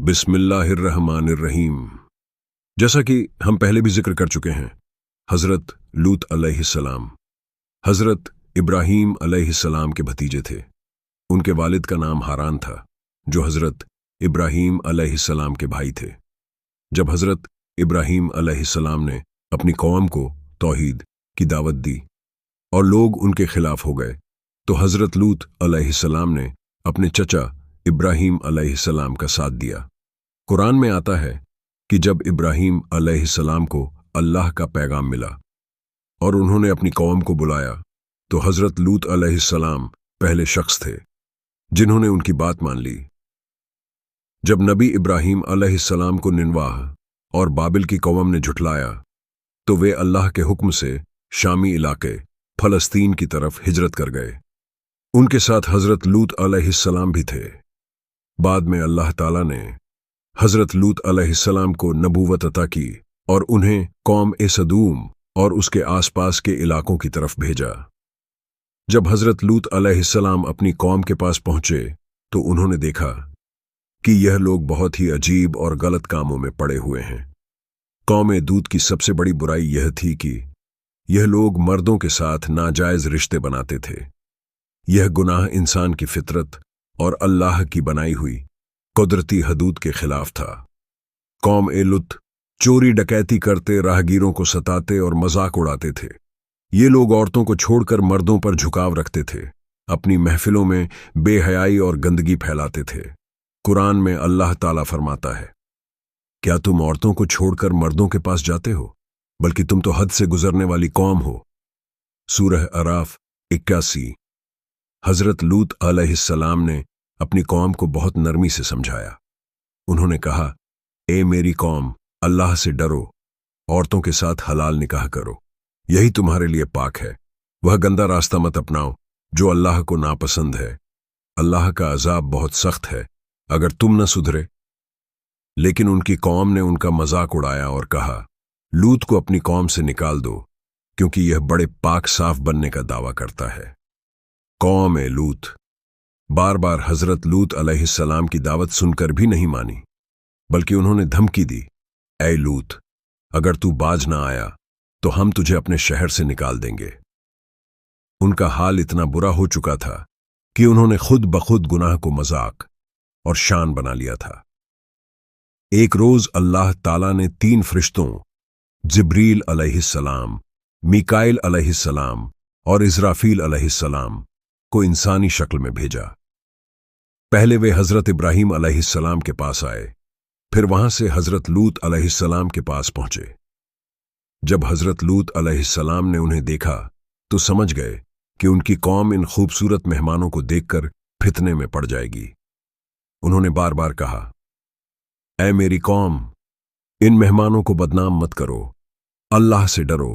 बिस्मिल्लाहिर्रहमानिर्रहीम। जैसा कि हम पहले भी जिक्र कर चुके हैं, हज़रत लूत अलैहिस्सलाम हज़रत इब्राहीम अलैहिस्सलाम के भतीजे थे। उनके वालिद का नाम हारान था, जो हज़रत इब्राहीम अलैहिस्सलाम के भाई थे। जब हज़रत इब्राहीम अलैहिस्सलाम ने अपनी कौम को तौहीद की दावत दी और लोग उनके खिलाफ हो गए, तो हज़रत लूत अलैहिस्सलाम ने अपने चचा इब्राहीम अलैहिस्सलाम का साथ दिया। कुरान में आता है कि जब इब्राहीम अलैहिस्सलाम को अल्लाह का पैगाम मिला और उन्होंने अपनी कौम को बुलाया, तो हज़रत लूत अलैहिस्सलाम पहले शख्स थे जिन्होंने उनकी बात मान ली। जब नबी इब्राहीम अलैहिस्सलाम को निनवाह और बाबिल की कौम ने झुटलाया, तो वे अल्लाह के हुक्म से शामी इलाके फ़लस्तीन की तरफ हिजरत कर गए। उनके साथ हज़रत लूत अलैहिस्सलाम भी थे। बाद में अल्लाह ताला ने हज़रत लूत अलैहिस्सलाम को नबूवत अता की और उन्हें कौम ए सदूम और उसके आसपास के इलाकों की तरफ भेजा। जब हज़रत लूत अलैहिस्सलाम अपनी कौम के पास पहुंचे, तो उन्होंने देखा कि यह लोग बहुत ही अजीब और गलत कामों में पड़े हुए हैं। कौम ए दूत की सबसे बड़ी बुराई यह थी कि यह लोग मर्दों के साथ नाजायज़ रिश्ते बनाते थे। यह गुनाह इंसान की फितरत और अल्लाह की बनाई हुई कुदरती हदूद के खिलाफ था। कौम ए लूत चोरी डकैती करते, राहगीरों को सताते और मजाक उड़ाते थे। ये लोग औरतों को छोड़कर मर्दों पर झुकाव रखते थे, अपनी महफिलों में बेहयाई और गंदगी फैलाते थे। कुरान में अल्लाह ताला फरमाता है, क्या तुम औरतों को छोड़कर मर्दों के पास जाते हो, बल्कि तुम तो हद से गुजरने वाली कौम हो। सूरह अराफ 81। हज़रत लूत अलैहिस्सलाम ने अपनी कौम को बहुत नरमी से समझाया। उन्होंने कहा, ए मेरी कौम, अल्लाह से डरो, औरतों के साथ हलाल निकाह करो, यही तुम्हारे लिए पाक है। वह गंदा रास्ता मत अपनाओ जो अल्लाह को नापसंद है। अल्लाह का अजाब बहुत सख्त है अगर तुम न सुधरे। लेकिन उनकी कौम ने उनका मजाक उड़ाया और कहा, लूत को अपनी कौम से निकाल दो, क्योंकि यह बड़े पाक साफ बनने का दावा करता है। कौम ए लूत बार बार हज़रत लूत अलैहिस्सलाम की दावत सुनकर भी नहीं मानी, बल्कि उन्होंने धमकी दी, ऐ लूत, अगर तू बाज ना आया तो हम तुझे अपने शहर से निकाल देंगे। उनका हाल इतना बुरा हो चुका था कि उन्होंने खुद बखुद गुनाह को मजाक और शान बना लिया था। एक रोज अल्लाह ताला ने 3 फरिश्तों जिब्रील अलैहिस्सलाम, मीकाइल अलैहिस्सलाम और इज़राफील अलैहिस्सलाम को इंसानी शक्ल में भेजा। पहले वे हज़रत इब्राहीम अलैहिस्सलाम के पास आए, फिर वहां से हज़रत लूत अलैहिस्सलाम के पास पहुंचे। जब हज़रत लूत अलैहिस्सलाम ने उन्हें देखा, तो समझ गए कि उनकी कौम इन खूबसूरत मेहमानों को देखकर फितने में पड़ जाएगी। उन्होंने बार बार कहा, ऐ मेरी कौम, इन मेहमानों को बदनाम मत करो, अल्लाह से डरो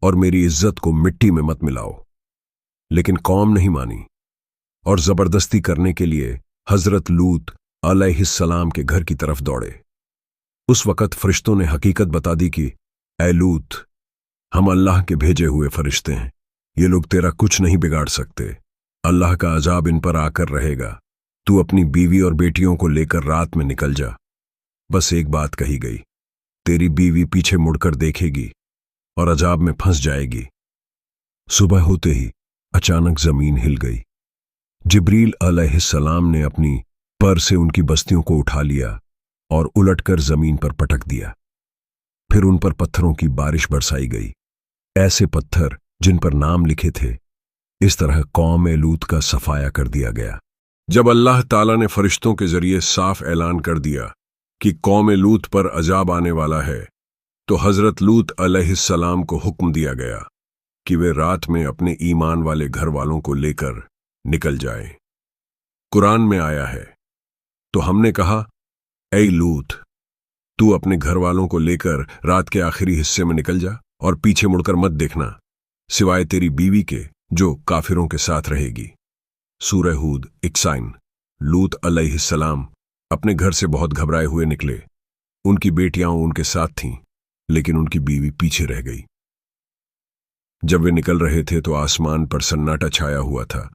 और मेरी इज्जत को मिट्टी में मत मिलाओ। लेकिन कौम नहीं मानी और जबरदस्ती करने के लिए हज़रत लूत अलैहिस्सलाम के घर की तरफ दौड़े। उस वक़्त फरिश्तों ने हकीकत बता दी कि ऐ लूत, हम अल्लाह के भेजे हुए फरिश्ते हैं, ये लोग तेरा कुछ नहीं बिगाड़ सकते। अल्लाह का अजाब इन पर आकर रहेगा। तू अपनी बीवी और बेटियों को लेकर रात में निकल जा। बस एक बात कही गई, तेरी बीवी पीछे मुड़कर देखेगी और अजाब में फंस जाएगी। सुबह होते ही अचानक जमीन हिल गई। जिब्रील अलैहिस्सलाम ने अपनी पर से उनकी बस्तियों को उठा लिया और उलटकर जमीन पर पटक दिया। फिर उन पर पत्थरों की बारिश बरसाई गई, ऐसे पत्थर जिन पर नाम लिखे थे। इस तरह कौम ए लूत का सफाया कर दिया गया। जब अल्लाह ताला ने फरिश्तों के जरिए साफ ऐलान कर दिया कि कौम ए लूत पर अजाब आने वाला है, तो हज़रत लूत अलैहिस्सलाम को हुक्म दिया गया कि वे रात में अपने ईमान वाले घर वालों को लेकर निकल जाएं। कुरान में आया है, तो हमने कहा, ऐ लूत, तू अपने घर वालों को लेकर रात के आखिरी हिस्से में निकल जा और पीछे मुड़कर मत देखना, सिवाय तेरी बीवी के जो काफिरों के साथ रहेगी। सूरह हूद 61। लूत अलैहिस्सलाम अपने घर से बहुत घबराए हुए निकले। उनकी बेटियां उनके साथ थीं, लेकिन उनकी बीवी पीछे रह गई। जब वे निकल रहे थे तो आसमान पर सन्नाटा छाया हुआ था,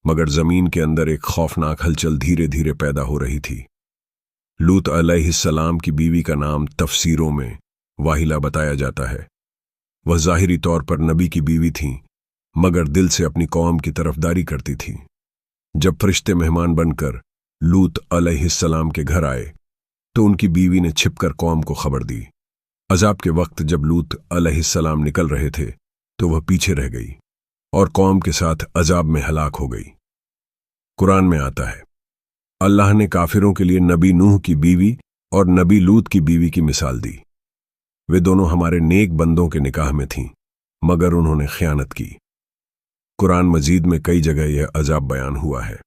मगर जमीन के अंदर एक खौफनाक हलचल धीरे धीरे पैदा हो रही थी। लूत अलैहिस्सलाम की बीवी का नाम तफसीरों में वाहिला बताया जाता है। वह ज़ाहिरी तौर पर नबी की बीवी थीं, मगर दिल से अपनी कौम की तरफदारी करती थीं। जब फरिश्ते मेहमान बनकर लूत अलैहिस्सलाम के घर आए तो उनकी बीवी ने छिपकर कौम को खबर दी। अजाब के वक्त जब लूत अलैहिस्सलाम निकल रहे थे तो वह पीछे रह गई और कौम के साथ अजाब में हलाक हो गई। कुरान में आता है, अल्लाह ने काफिरों के लिए नबी नूह की बीवी और नबी लूत की बीवी की मिसाल दी। वे दोनों हमारे नेक बंदों के निकाह में थीं, मगर उन्होंने खयानत की। कुरान मजीद में कई जगह यह अजाब बयान हुआ है।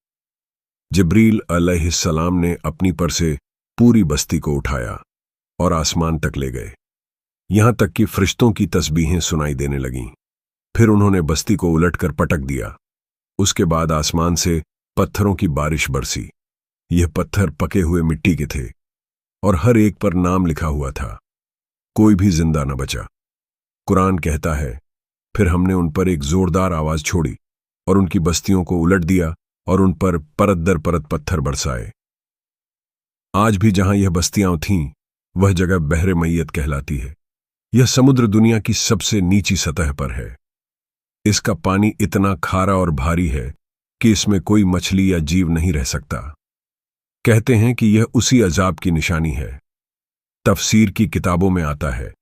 जिब्रील अलैहिस्सलाम ने अपनी पर से पूरी बस्ती को उठाया और आसमान तक ले गए, यहां तक कि फरिश्तों की तस्बीहें सुनाई देने लगीं। फिर उन्होंने बस्ती को उलटकर पटक दिया। उसके बाद आसमान से पत्थरों की बारिश बरसी। यह पत्थर पके हुए मिट्टी के थे और हर एक पर नाम लिखा हुआ था। कोई भी जिंदा न बचा। कुरान कहता है, फिर हमने उन पर एक जोरदार आवाज छोड़ी और उनकी बस्तियों को उलट दिया और उन पर परत दर परत पत्थर बरसाए। आज भी जहां यह बस्तियां थीं, वह जगह बहरे मैयत कहलाती है। यह समुद्र दुनिया की सबसे नीची सतह पर है। इसका पानी इतना खारा और भारी है कि इसमें कोई मछली या जीव नहीं रह सकता। कहते हैं कि यह उसी अजाब की निशानी है। तफसीर की किताबों में आता है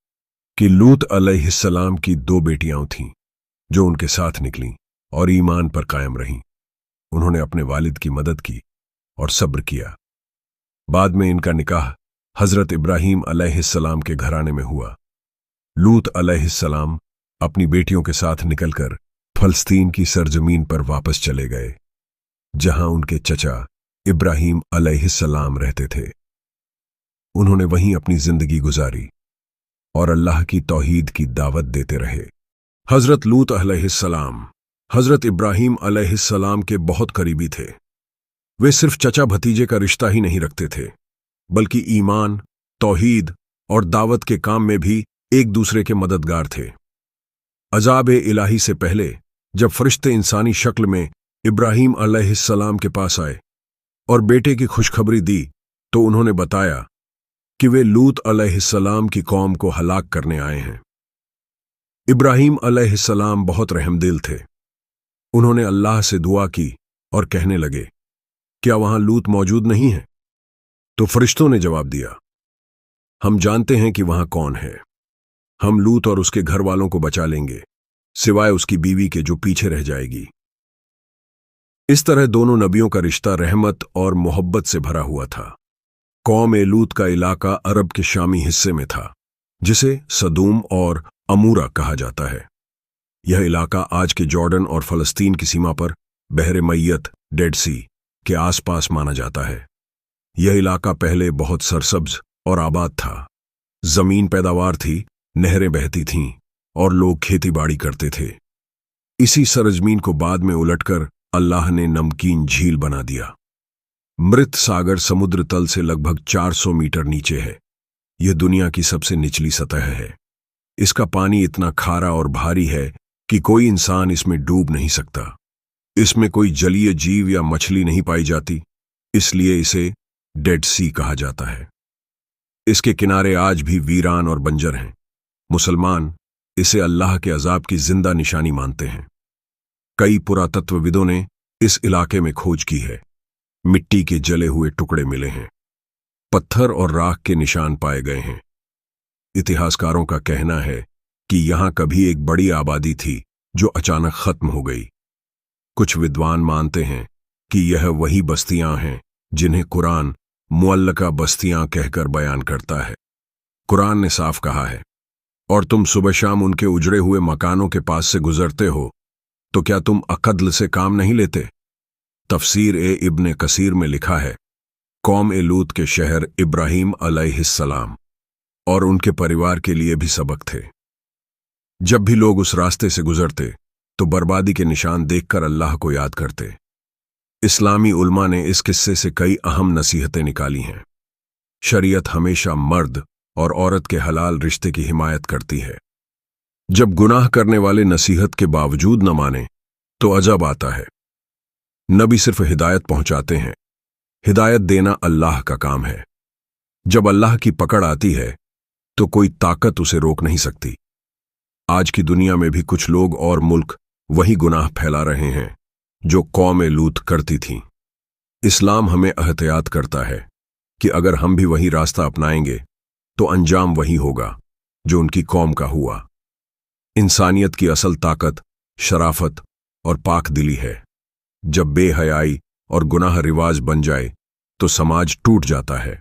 कि लूत अलैहिस्सलाम की 2 बेटियां थीं जो उनके साथ निकलीं और ईमान पर कायम रहीं। उन्होंने अपने वालिद की मदद की और सब्र किया। बाद में इनका निकाह हजरत इब्राहीम अलैहिस्सलाम के घराने में हुआ। लूत अलैहिस्सलाम अपनी बेटियों के साथ निकलकर फलस्तीन की सरजमीन पर वापस चले गए, जहां उनके चचा इब्राहीम अलैहिस्सलाम रहते थे। उन्होंने वहीं अपनी जिंदगी गुजारी और अल्लाह की तौहीद की दावत देते रहे। हजरत लूत अलैहिस्सलाम हजरत इब्राहीम अलैहिस्सलाम के बहुत करीबी थे। वे सिर्फ चचा भतीजे का रिश्ता ही नहीं रखते थे, बल्कि ईमान, तौहीद और दावत के काम में भी एक दूसरे के मददगार थे। अजाब-ए इलाही से पहले जब फरिश्ते इंसानी शक्ल में इब्राहीम अलैहिस्सलाम के पास आए और बेटे की खुशखबरी दी तो उन्होंने बताया कि वे लूत अलैहिस्सलाम की कौम को हलाक करने आए हैं। इब्राहीम अलैहिस्सलाम बहुत रहमदिल थे। उन्होंने अल्लाह से दुआ की और कहने लगे, क्या वहां लूत मौजूद नहीं है? तो फरिश्तों ने जवाब दिया, हम जानते हैं कि वहां कौन है। हम लूत और उसके घर वालों को बचा लेंगे, सिवाय उसकी बीवी के जो पीछे रह जाएगी। इस तरह दोनों नबियों का रिश्ता रहमत और मोहब्बत से भरा हुआ था। कौम ए लूत का इलाका अरब के शामी हिस्से में था, जिसे सदूम और अमूरा कहा जाता है। यह इलाका आज के जॉर्डन और फलस्तीन की सीमा पर बहरे मैयत डेड सी के आसपास माना जाता है। यह इलाका पहले बहुत सरसब्ज और आबाद था। जमीन पैदावार थी, नहरें बहती थीं और लोग खेती बाड़ी करते थे। इसी सरजमीन को बाद में उलटकर अल्लाह ने नमकीन झील बना दिया। मृत सागर समुद्र तल से लगभग 400 मीटर नीचे है। यह दुनिया की सबसे निचली सतह है। इसका पानी इतना खारा और भारी है कि कोई इंसान इसमें डूब नहीं सकता। इसमें कोई जलीय जीव या मछली नहीं पाई जाती, इसलिए इसे डेड सी कहा जाता है। इसके किनारे आज भी वीरान और बंजर हैं। मुसलमान इसे अल्लाह के अजाब की जिंदा निशानी मानते हैं। कई पुरातत्वविदों ने इस इलाके में खोज की है। मिट्टी के जले हुए टुकड़े मिले हैं, पत्थर और राख के निशान पाए गए हैं। इतिहासकारों का कहना है कि यहां कभी एक बड़ी आबादी थी जो अचानक खत्म हो गई। कुछ विद्वान मानते हैं कि यह वही बस्तियां हैं जिन्हें कुरान मुअल्लका बस्तियां कहकर बयान करता है। कुरान ने साफ कहा है, और तुम सुबह शाम उनके उजड़े हुए मकानों के पास से गुजरते हो तो क्या तुम अकद्ल से काम नहीं लेते? तफसीर ए इब्ने कसीर में लिखा है, कौम ए लूत के शहर इब्राहीम अलैहिस्सलाम और उनके परिवार के लिए भी सबक थे। जब भी लोग उस रास्ते से गुजरते तो बर्बादी के निशान देखकर अल्लाह को याद करते। इस्लामी उल्मा ने इस किस्से से कई अहम नसीहतें निकाली हैं। शरीयत हमेशा मर्द और औरत के हलाल रिश्ते की हिमायत करती है। जब गुनाह करने वाले नसीहत के बावजूद न माने तो अजब आता है। नबी सिर्फ हिदायत पहुंचाते हैं। हिदायत देना अल्लाह का काम है। जब अल्लाह की पकड़ आती है तो कोई ताकत उसे रोक नहीं सकती। आज की दुनिया में भी कुछ लोग और मुल्क वही गुनाह फैला रहे हैं जो कौम लूत करती थीं। इस्लाम हमें एहतियात करता है कि अगर हम भी वही रास्ता अपनाएंगे तो अंजाम वही होगा जो उनकी कौम का हुआ। इंसानियत की असल ताकत शराफत और पाक दिली है। जब बेहयाई और गुनाह रिवाज बन जाए तो समाज टूट जाता है।